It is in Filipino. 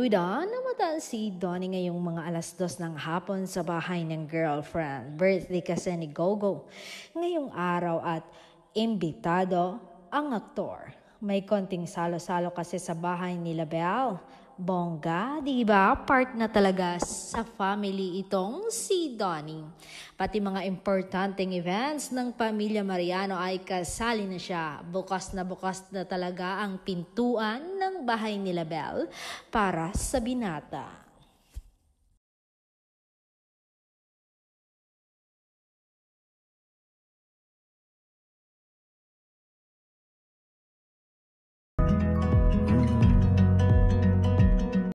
Bida, namataan si Donnie ngayong mga 2:00 ng hapon sa bahay ng girlfriend. Birthday kasi ni Gogo ngayong araw at imbitado ang aktor. May konting salo-salo kasi sa bahay ni Belle. Bongga, di ba? Part na talaga sa family itong si Donnie. Pati mga importanteng events ng pamilya Mariano ay kasali na siya. Bukas na talaga ang pintuan ng bahay ni Belle para sa binata.